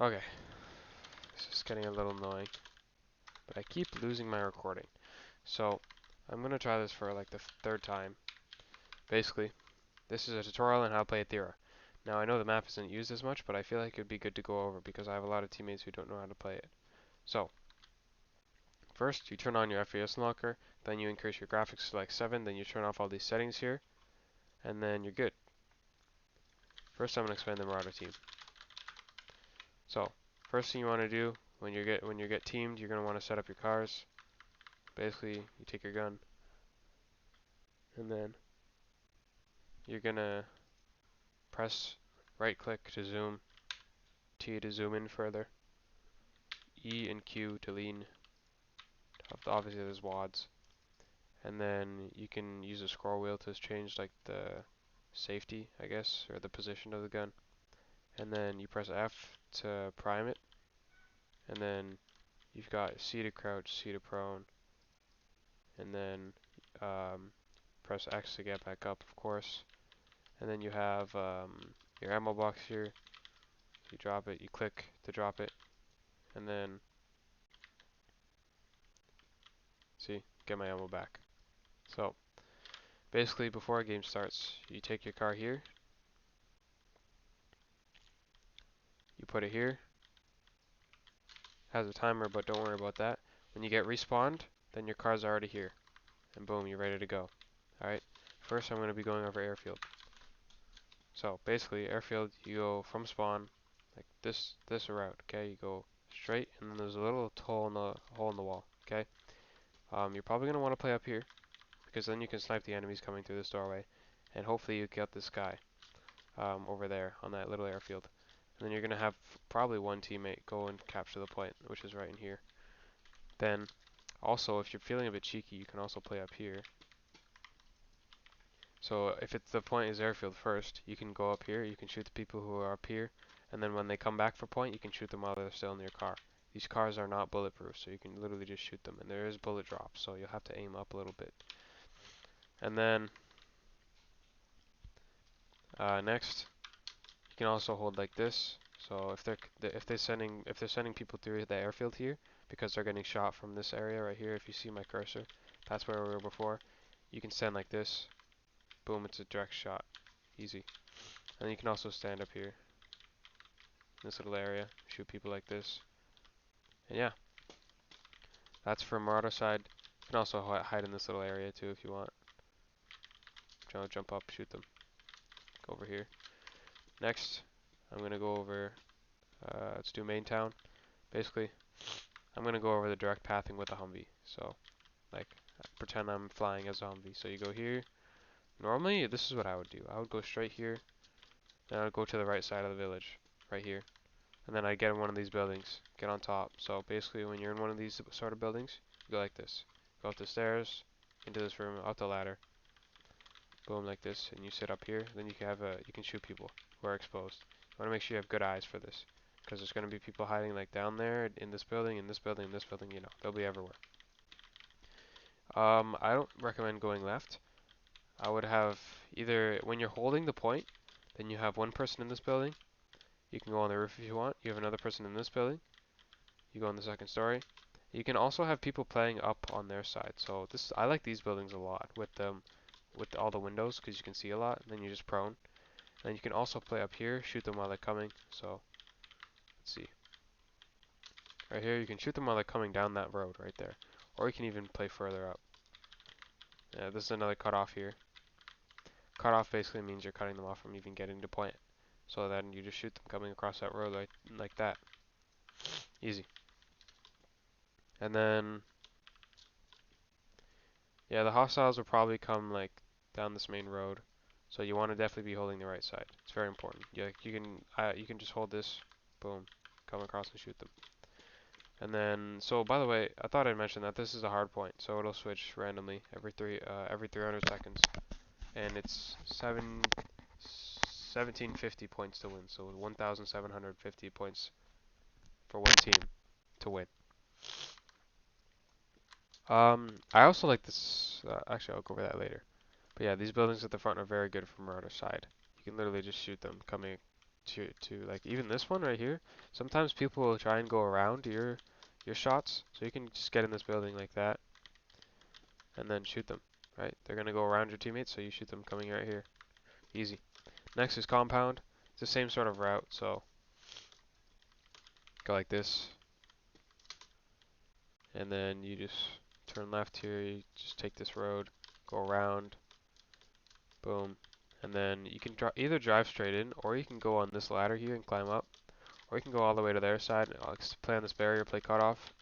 Okay, this is getting a little annoying, but I keep losing my recording. So, I'm gonna try this for like the third time. Basically, this is a tutorial on how to play Athira. Now, I know the map isn't used as much, but I feel like it'd be good to go over because I have a lot of teammates who don't know how to play it. So, first, you turn on your FPS unlocker, then you increase your graphics to like 7, then you turn off all these settings here, and then you're good. First, I'm gonna explain the Marauder team. So, first thing you want to do when you get teamed, you're gonna want to set up your cars. Basically, you take your gun, and then you're gonna press right click to zoom, T to zoom in further, E and Q to lean. Obviously, there's WADs, and then you can use a scroll wheel to change like the safety, I guess, or the position of the gun. And then you press F to prime it, and then you've got C to crouch, C to prone, and then um, press X to get back up, of course. And then you have your ammo box here. You drop it, you click to drop it, and then see, get my ammo back. So basically, before a game starts, you take your car here, you put it here. Has a timer, but don't worry about that. When you get respawned, then your car's already here, and boom, you're ready to go. All right. First, I'm going to be going over airfield. So basically, airfield, you go from spawn, like this route. Okay, you go straight, and then there's a little hole in the wall. Okay. You're probably going to want to play up here, because then you can snipe the enemies coming through this doorway, and hopefully you get this guy over there on that little airfield. And then you're going to have probably one teammate go and capture the point, which is right in here. Then, also, if you're feeling a bit cheeky, you can also play up here. So if it's the point is airfield first, you can go up here, you can shoot the people who are up here, and then when they come back for point, you can shoot them while they're still in your car. These cars are not bulletproof, so you can literally just shoot them, and there is bullet drop, so you'll have to aim up a little bit. And then next, you can also hold like this. So if they're sending people through the airfield here because they're getting shot from this area right here, if you see my cursor, that's where we were before. You can stand like this. Boom, it's a direct shot. Easy. And you can also stand up here in this little area, shoot people like this. And yeah, that's for Marauder side. You can also hide in this little area too if you want. Jump up, shoot them. Go over here. Next, I'm gonna go over. Let's do main town. Basically, I'm gonna go over the direct pathing with a Humvee. So, like, pretend I'm flying as a Humvee. So you go here. Normally, this is what I would do. I would go straight here, then I would go to the right side of the village, right here. And then I get in one of these buildings, get on top. So basically, when you're in one of these sort of buildings, you go like this. Go up the stairs, into this room, up the ladder, boom, like this, and you sit up here. Then you can shoot people who are exposed. You want to make sure you have good eyes for this, because there's going to be people hiding like down there, in this building, in this building, in this building. You know, they'll be everywhere. I don't recommend going left. I would have either when you're holding the point, then you have one person in this building. You can go on the roof if you want. You have another person in this building. You go on the second story. You can also have people playing up on their side. So I like these buildings a lot with all the windows because you can see a lot. And then you're just prone. And you can also play up here, shoot them while they're coming. So let's see. Right here, you can shoot them while they're coming down that road right there, or you can even play further up. Yeah, this is another cutoff here. Cutoff basically means you're cutting them off from even getting to point. So then you just shoot them coming across that road like that. Easy. And then yeah, the hostiles will probably come like down this main road, so you want to definitely be holding the right side. It's very important. You can just hold this, boom, come across and shoot them. And then so by the way, I thought I'd mention that this is a hard point, so it'll switch randomly every 300 seconds, and it's 1750 points to win, so 1,750 points for one team to win. I also like this. Actually, I'll go over that later. But yeah, these buildings at the front are very good from Marauder side. You can literally just shoot them coming. to like even this one right here. Sometimes people will try and go around your shots, so you can just get in this building like that and then shoot them. Right? They're gonna go around your teammates, so you shoot them coming right here. Easy. Next is compound. It's the same sort of route, so go like this, and then you just turn left here. You just take this road, go around, boom, and then you can either drive straight in, or you can go on this ladder here and climb up, or you can go all the way to their side and play on this barrier, play cutoff,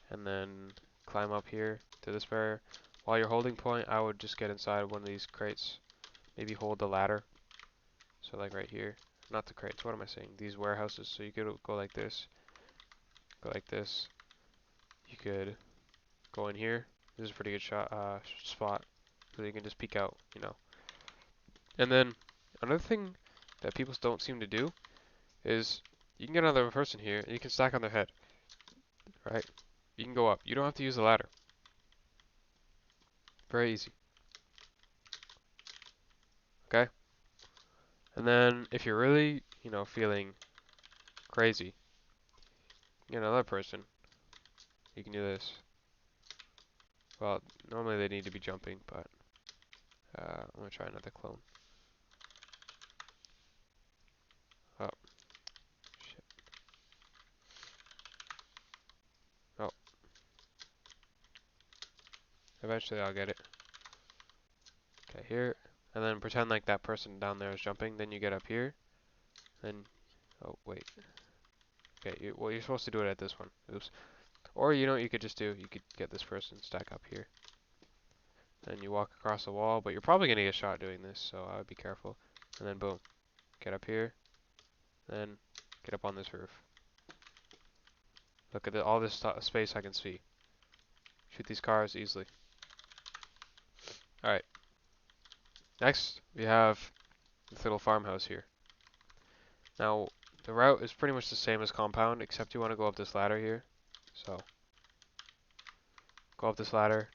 and then climb up here to this barrier. While you're holding point, I would just get inside one of these crates. Maybe hold the ladder. So like right here, not the crates. What am I saying? These warehouses. So you could go like this, go like this. You could go in here. This is a pretty good spot, so you can just peek out, you know. And then another thing that people don't seem to do is you can get another person here and you can stack on their head, right? You can go up. You don't have to use the ladder. Very easy. Okay? And then if you're really, you know, feeling crazy, you get another person. You can do this. Well, normally they need to be jumping, but I'm gonna try another clone. Oh, shit. Oh, eventually I'll get it. Okay, here. And then pretend like that person down there is jumping. Then you get up here. Then, oh, wait. Okay, well, you're supposed to do it at this one. Oops. Or, you know what you could just do? You could get this person, stack up here. Then you walk across the wall, but you're probably going to get shot doing this, so I would be careful. And then, boom. Get up here. Then, get up on this roof. Look at all this space I can see. Shoot these cars easily. Alright. Next, we have this little farmhouse here. Now, the route is pretty much the same as compound, except you want to go up this ladder here. So, go up this ladder.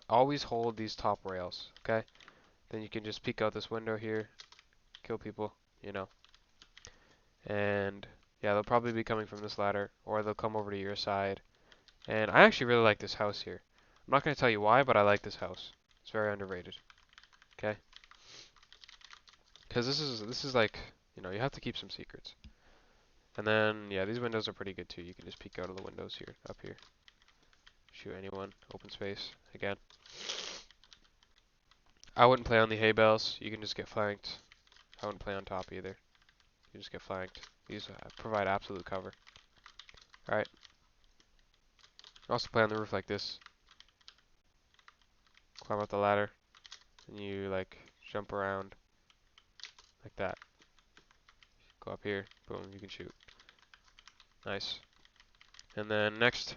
Always hold these top rails, okay? Then you can just peek out this window here, kill people, you know. And yeah, they'll probably be coming from this ladder, or they'll come over to your side. And I actually really like this house here. I'm not going to tell you why, but I like this house. It's very underrated, okay? Because this is like, you know, you have to keep some secrets. And then, yeah, these windows are pretty good too. You can just peek out of the windows here, up here. Shoot anyone, open space, again. I wouldn't play on the hay bales. You can just get flanked. I wouldn't play on top either. You just get flanked. These provide absolute cover. Alright. Also play on the roof like this. Climb up the ladder. And you like jump around like that. Go up here. Boom, you can shoot. Nice. And then next,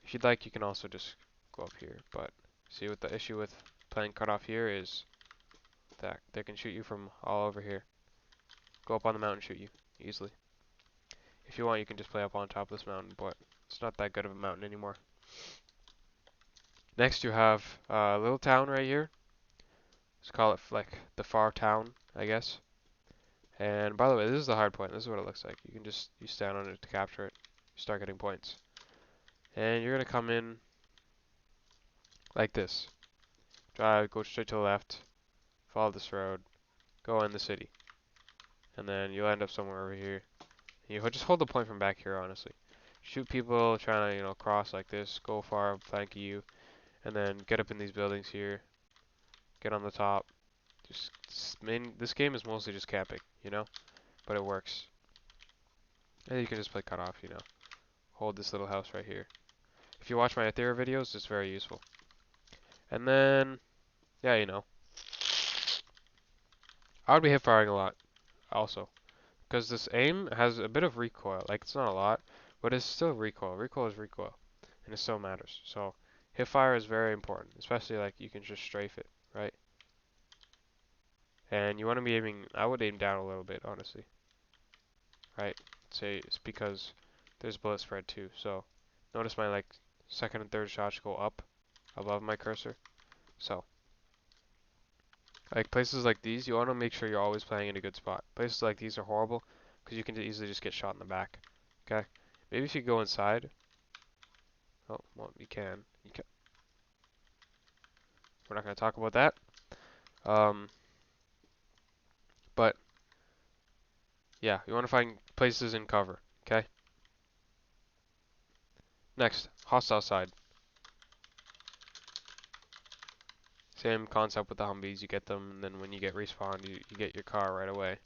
if you'd like, you can also just go up here. But see what the issue with playing cutoff here is that they can shoot you from all over here. Go up on the mountain and shoot you easily. If you want, you can just play up on top of this mountain, but it's not that good of a mountain anymore. Next, you have a little town right here. Let's call it like the far town, I guess. And by the way, this is the hard point. This is what it looks like. You stand on it to capture it. You start getting points. And you're gonna come in like this. Drive, go straight to the left, follow this road, go in the city. And then you'll end up somewhere over here. You just hold the point from back here, honestly. Shoot people trying to, you know, cross like this, go far, flank you, and then get up in these buildings here, get on the top. This game is mostly just camping, you know, but it works. And you can just play cutoff, you know. Hold this little house right here. If you watch my Athira videos, it's very useful. And then, yeah, you know, I would be hip firing a lot, also, because this aim has a bit of recoil. Like it's not a lot, but it's still recoil. Recoil is recoil, and it still matters. So hip fire is very important, especially like you can just strafe it, right? And you want to be aiming. I would aim down a little bit, honestly, right? Say it's because there's bullet spread too. So notice my like second and third shots go up above my cursor. So Like places like these, you want to make sure you're always playing in a good spot. Places like these are horrible because you can easily just get shot in the back. Okay? Maybe if you go inside. Oh, well, you can. You can. We're not going to talk about that. Um, but yeah, you want to find places in cover. Okay? Next, hostile side. Same concept with the Humvees. You get them, and then when you get respawned, you get your car right away.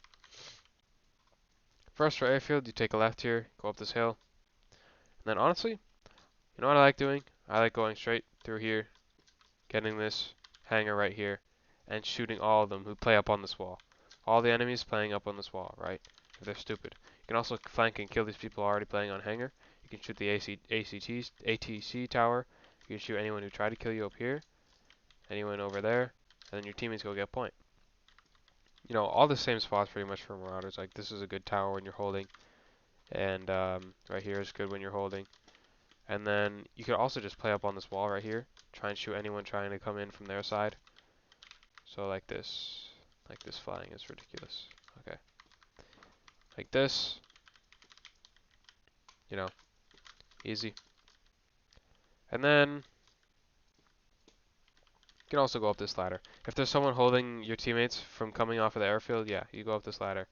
First for airfield, you take a left here, go up this hill. And then honestly, you know what I like doing? I like going straight through here, getting this hangar right here, and shooting all of them who play up on this wall. All the enemies playing up on this wall, right? If they're stupid. You can also flank and kill these people already playing on hangar. You can shoot the ATC tower. You can shoot anyone who tried to kill you up here, anyone over there, and then your teammates go get point. You know, all the same spots pretty much for Marauders. Like this is a good tower when you're holding, and right here is good when you're holding. And then you could also just play up on this wall right here, try and shoot anyone trying to come in from their side. So like this flying is ridiculous. Okay, like this, you know, easy. And then you can also go up this ladder. If there's someone holding your teammates from coming off of the airfield, yeah, you go up this ladder.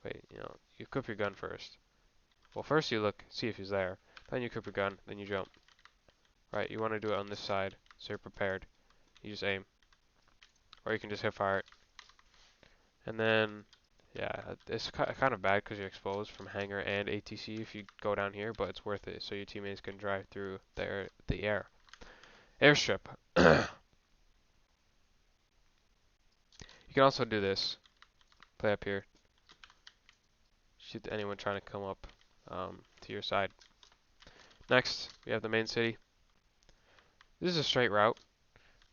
Wait, you know, you equip your gun first. Well, first you look, see if he's there. Then you equip your gun, then you jump. Right, you want to do it on this side, so you're prepared. You just aim. Or you can just hip fire it. And then, yeah, it's kind of bad because you're exposed from hangar and ATC if you go down here, but it's worth it so your teammates can drive through the air. Airstrip. You can also do this. Play up here. Shoot anyone trying to come up to your side. Next, we have the main city. This is a straight route,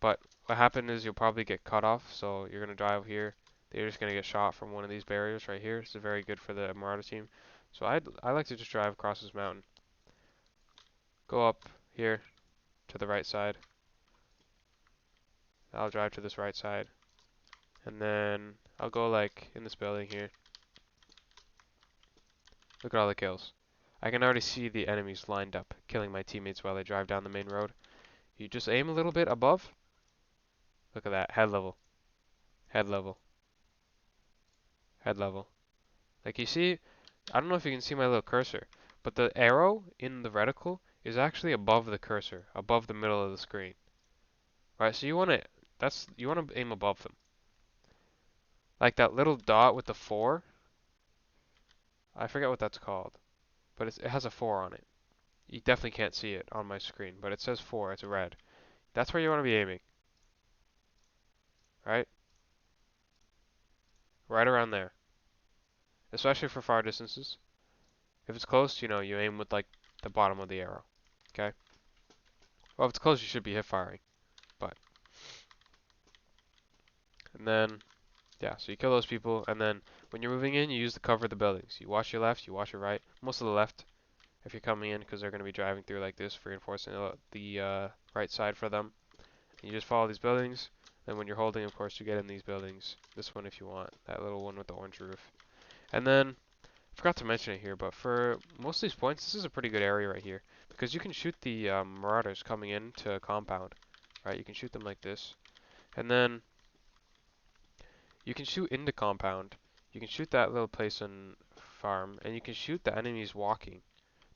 but what happened is you'll probably get cut off, so you're going to drive here. They're just going to get shot from one of these barriers right here. This is very good for the Marauder team. So I like to just drive across this mountain. Go up here to the right side. I'll drive to this right side. And then I'll go like in this building here. Look at all the kills. I can already see the enemies lined up, killing my teammates while they drive down the main road. You just aim a little bit above. Look at that. Head level. Head level. Head level. Like you see, I don't know if you can see my little cursor, but the arrow in the reticle is actually above the cursor, above the middle of the screen. Right, so you want to aim above them. Like that little dot with the 4, I forget what that's called, but it has a 4 on it. You definitely can't see it on my screen, but it says 4, it's red. That's where you want to be aiming, right? Right around there, especially for far distances. If it's close, you know, you aim with like the bottom of the arrow, okay? Well, if it's close, you should be hip firing, but, and then, yeah, so you kill those people, and then when you're moving in, you use the cover of the buildings. You watch your left, you watch your right, most of the left, if you're coming in, because they're going to be driving through like this, reinforcing the right side for them. And you just follow these buildings. Then when you're holding, of course, you get in these buildings. This one if you want, that little one with the orange roof. And then, I forgot to mention it here, but for most of these points, this is a pretty good area right here. Because you can shoot the Marauders coming into a compound. Right, you can shoot them like this. And then, you can shoot into compound. You can shoot that little place on farm. And you can shoot the enemies walking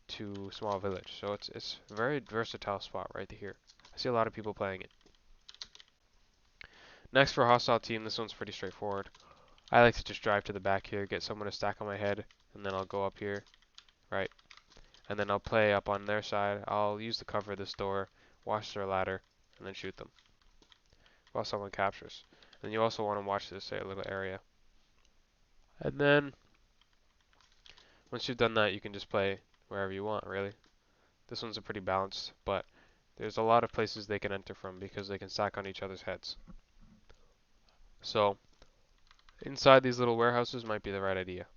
to small village. So it's a very versatile spot right here. I see a lot of people playing it. Next for a hostile team, this one's pretty straightforward. I like to just drive to the back here, get someone to stack on my head, and then I'll go up here, right? And then I'll play up on their side. I'll use the cover of this door, watch their ladder, and then shoot them while someone captures. And you also want to watch this little area. And then once you've done that, you can just play wherever you want, really. This one's a pretty balanced, but there's a lot of places they can enter from because they can stack on each other's heads. So inside these little warehouses might be the right idea.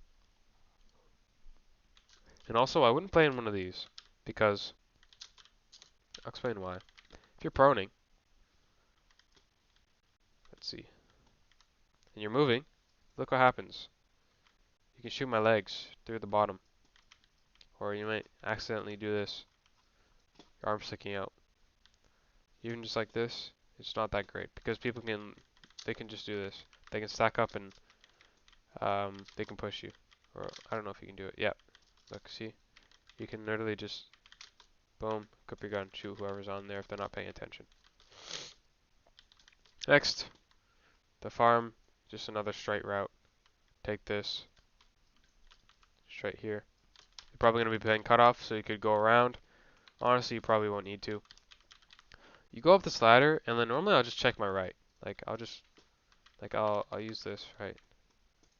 And also, I wouldn't play in one of these because I'll explain why. If you're proning, let's see. and you're moving, look what happens. You can shoot my legs through the bottom. Or you might accidentally do this. Your arm sticking out. Even just like this, it's not that great because they can just do this. They can stack up and they can push you. Or I don't know if you can do it. Yep. Look, see? You can literally just boom, pick up your gun, shoot whoever's on there if they're not paying attention. Next, the farm, just another straight route. Take this straight here. You're probably going to be playing cutoff, so you could go around. Honestly, you probably won't need to. You go up this ladder, and then normally I'll just check my right. Like I'll use this, right?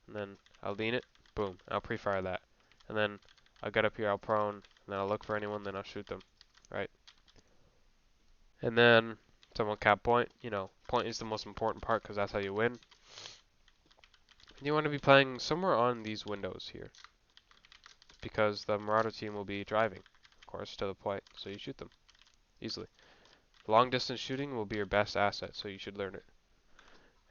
And then I'll lean it, boom, I'll pre-fire that. And then I'll get up here, I'll prone, and then I'll look for anyone, then I'll shoot them, right? And then someone cap point, point is the most important part because that's how you win. And you want to be playing somewhere on these windows here because the Marauder team will be driving, of course, to the point, so you shoot them easily. Long distance shooting will be your best asset, so you should learn it.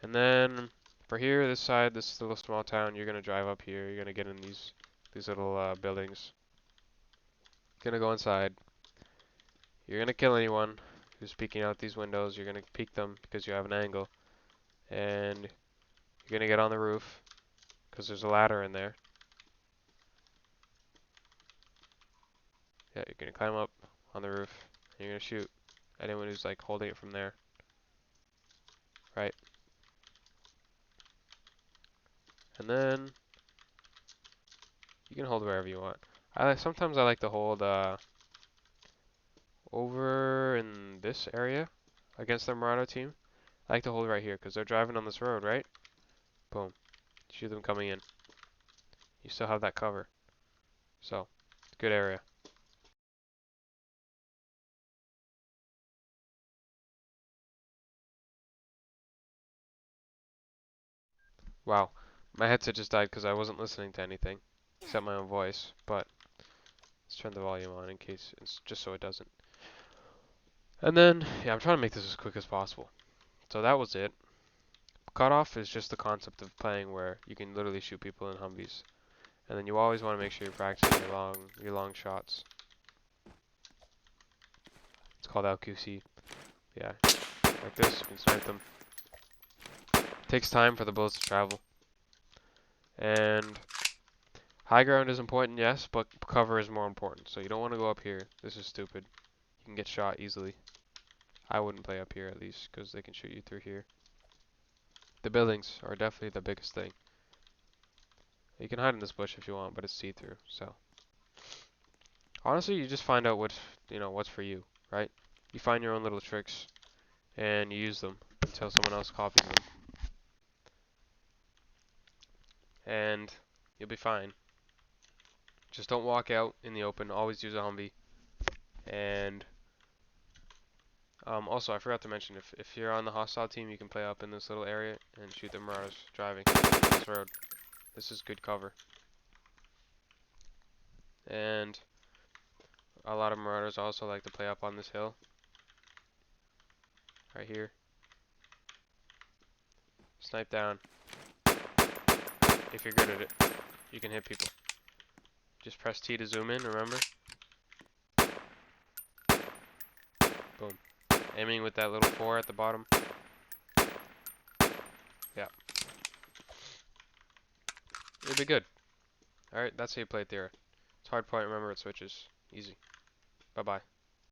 And then for here, this side, this little small town, you're gonna drive up here. You're gonna get in these little buildings. Gonna go inside. You're gonna kill anyone who's peeking out these windows. You're gonna peek them because you have an angle, and you're gonna get on the roof because there's a ladder in there. Yeah, you're gonna climb up on the roof. And you're gonna shoot anyone who's like holding it from there, right? And then you can hold wherever you want. Sometimes I like to hold over in this area against the Marauder team. I like to hold right here because they're driving on this road, right? Boom. Shoot them coming in. You still have that cover. So, good area. Wow. My headset just died because I wasn't listening to anything except my own voice, but let's turn the volume on in case it's just so it doesn't. And then, yeah, I'm trying to make this as quick as possible. So that was it. Cutoff is just the concept of playing where you can literally shoot people in Humvees. And then you always want to make sure you're practicing your long shots. It's called LQC. Yeah, like this, you can snipe them. Takes time for the bullets to travel. And high ground is important, yes, but cover is more important. So you don't want to go up here. This is stupid. You can get shot easily. I wouldn't play up here at least, because they can shoot you through here. The buildings are definitely the biggest thing. You can hide in this bush if you want, but it's see-through, so. Honestly, you just find out what's for you, right? You find your own little tricks, and you use them until someone else copies them. And you'll be fine. Just don't walk out in the open. Always use a Humvee. And also, I forgot to mention, if you're on the hostile team, you can play up in this little area and shoot the Marauders driving on this road. This is good cover. And a lot of Marauders also like to play up on this hill. Right here. Snipe down. If you're good at it, you can hit people. Just press T to zoom in, remember? Boom. Aiming with that little 4 at the bottom. Yeah. You'll be good. Alright, that's how you play Athira. It's hard point, remember it switches. Easy. Bye-bye.